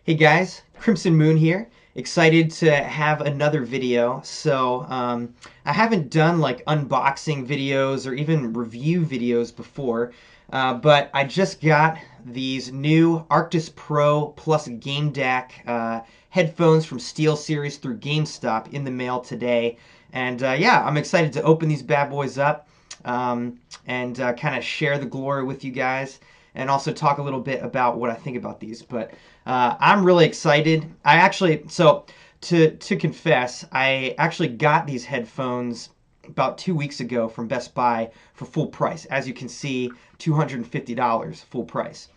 Hey guys, CrimsonMune here. Excited to have another video. I haven't done like unboxing videos or even review videos before, but I just got these new Arctis Pro plus GameDAC headphones from SteelSeries through GameStop in the mail today. And yeah, I'm excited to open these bad boys up and kind of share the glory with you guys and also talk a little bit about what I think about these. But I'm really excited. To confess, I actually got these headphones about 2 weeks ago from Best Buy for full price. As you can see, $250 full price.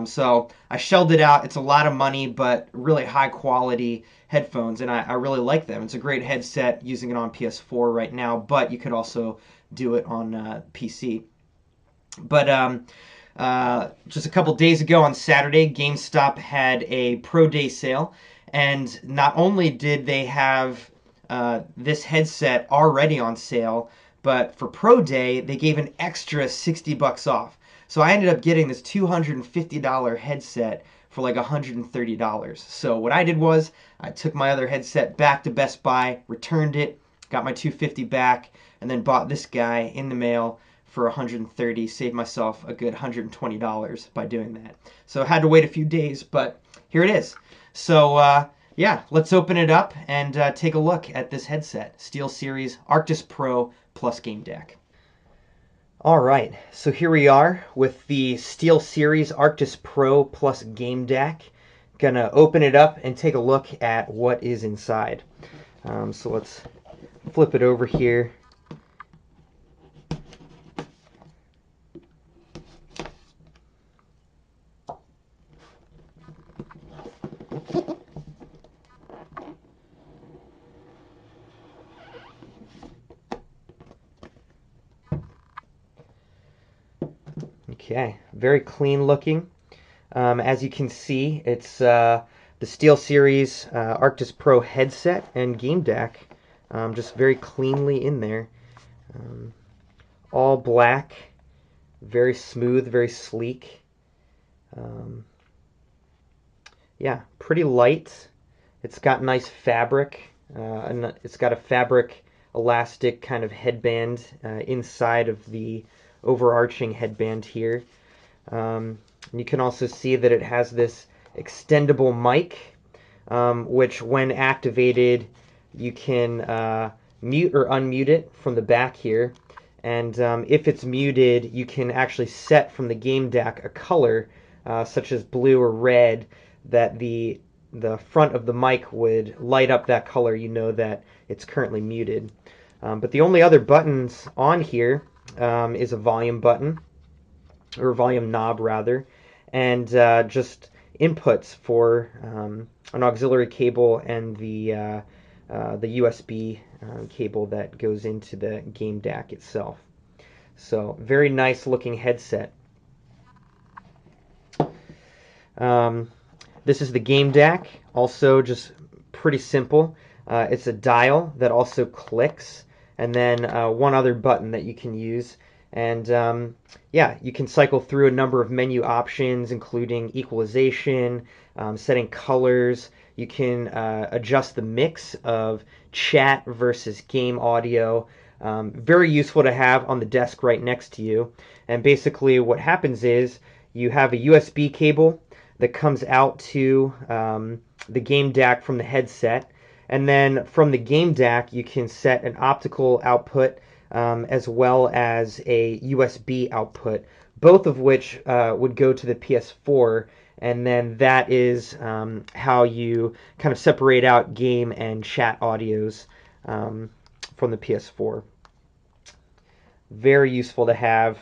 So I shelled it out. It's a lot of money, but really high quality headphones, and I really like them. It's a great headset, using it on PS4 right now, but you could also do it on PC. But just a couple days ago on Saturday, GameStop had a Pro Day sale, and not only did they have this headset already on sale, but for Pro Day they gave an extra $60 off. So I ended up getting this $250 headset for like $130. So what I did was I took my other headset back to Best Buy, returned it, got my $250 back, and then bought this guy in the mail for $130, saved myself a good $120 by doing that. So I had to wait a few days, but here it is. Yeah, let's open it up and take a look at this headset, SteelSeries Arctis Pro plus GameDAC. All right, so here we are with the SteelSeries Arctis Pro plus GameDAC. Gonna open it up and take a look at what is inside. So let's flip it over here. Okay, very clean looking. As you can see, it's the SteelSeries Arctis Pro headset and GameDAC, just very cleanly in there. All black, very smooth, very sleek. Yeah, pretty light. It's got nice fabric, and it's got a fabric elastic kind of headband inside of the overarching headband here. You can also see that it has this extendable mic, which when activated you can mute or unmute it from the back here. And if it's muted, you can actually set from the GameDAC a color, such as blue or red, that the front of the mic would light up that color. You know that it's currently muted. But the only other buttons on here is a volume button, or volume knob rather, and just inputs for an auxiliary cable and the USB cable that goes into the GameDAC itself. So very nice looking headset. This is the GameDAC, also just pretty simple. It's a dial that also clicks, and then one other button that you can use. And yeah, you can cycle through a number of menu options, including equalization, setting colors. You can adjust the mix of chat versus game audio. Very useful to have on the desk right next to you. And basically what happens is you have a USB cable that comes out to the GameDAC from the headset. And then from the GameDAC, you can set an optical output as well as a USB output, both of which would go to the PS4. And then that is how you kind of separate out game and chat audios from the PS4. Very useful to have,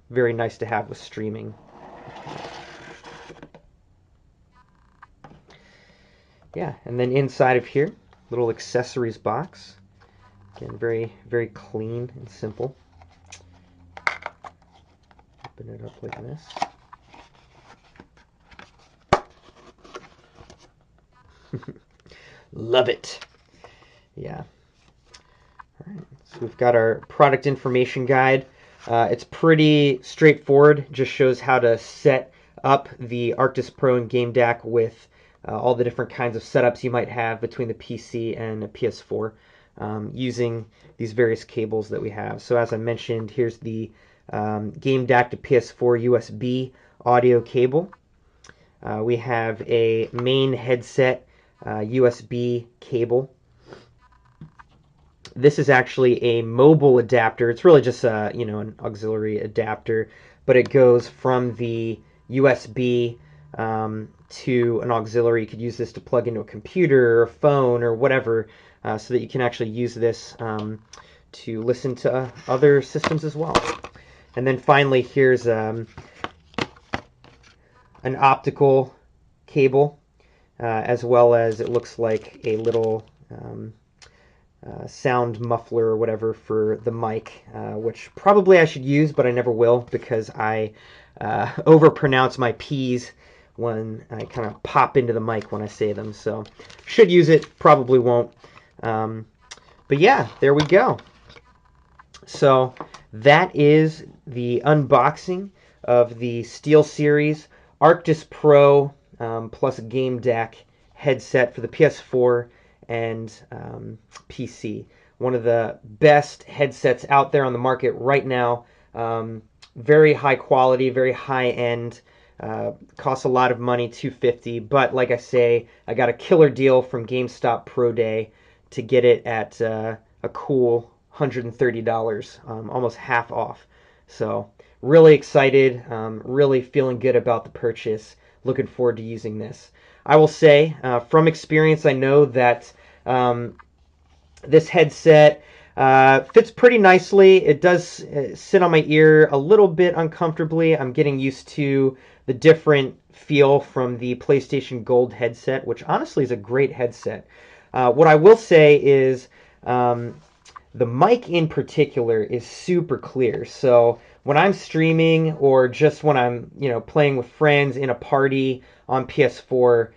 very nice to have with streaming. Yeah, and then inside of here, little accessories box. Again, very, very clean and simple. Open it up like this. Love it. Yeah. All right, so we've got our product information guide. It's pretty straightforward. Just shows how to set up the Arctis Pro and GameDAC with all the different kinds of setups you might have between the PC and a PS4 using these various cables that we have. So as I mentioned, here's the GameDAC to PS4 USB audio cable. We have a main headset USB cable. This is actually a mobile adapter. It's really just a, an auxiliary adapter, but it goes from the USB to an auxiliary. You could use this to plug into a computer or a phone or whatever, so that you can actually use this to listen to other systems as well. And then finally, here's an optical cable, as well as it looks like a little sound muffler or whatever for the mic, which probably I should use, but I never will because I overpronounce my P's when I kind of pop into the mic when I say them. So should use it, probably won't. But yeah, there we go. So that is the unboxing of the SteelSeries Arctis Pro plus GameDAC headset for the PS4 and PC. One of the best headsets out there on the market right now. Very high quality, very high end. Costs a lot of money, $250. But like I say, I got a killer deal from GameStop Pro Day to get it at a cool $130, almost half off. So really excited, really feeling good about the purchase. Looking forward to using this. I will say, from experience, I know that this headset fits pretty nicely. It does sit on my ear a little bit uncomfortably. I'm getting used to the different feel from the PlayStation Gold headset, which honestly is a great headset. What I will say is the mic in particular is super clear. So when I'm streaming or just when I'm playing with friends in a party on PS4,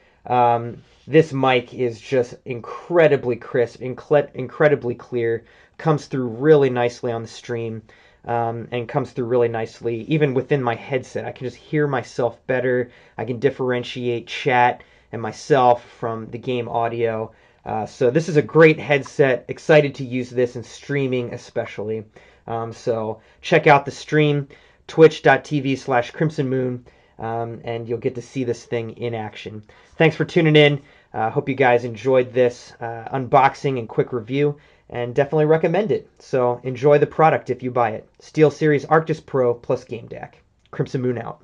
this mic is just incredibly crisp, incredibly clear, comes through really nicely on the stream, and comes through really nicely even within my headset. I can just hear myself better. I can differentiate chat and myself from the game audio. So this is a great headset. Excited to use this in streaming especially. So check out the stream, twitch.tv/CrimsonMune, and you'll get to see this thing in action. Thanks for tuning in. Hope you guys enjoyed this unboxing and quick review, and definitely recommend it. So enjoy the product if you buy it. SteelSeries Arctis Pro plus GameDAC. CrimsonMune out.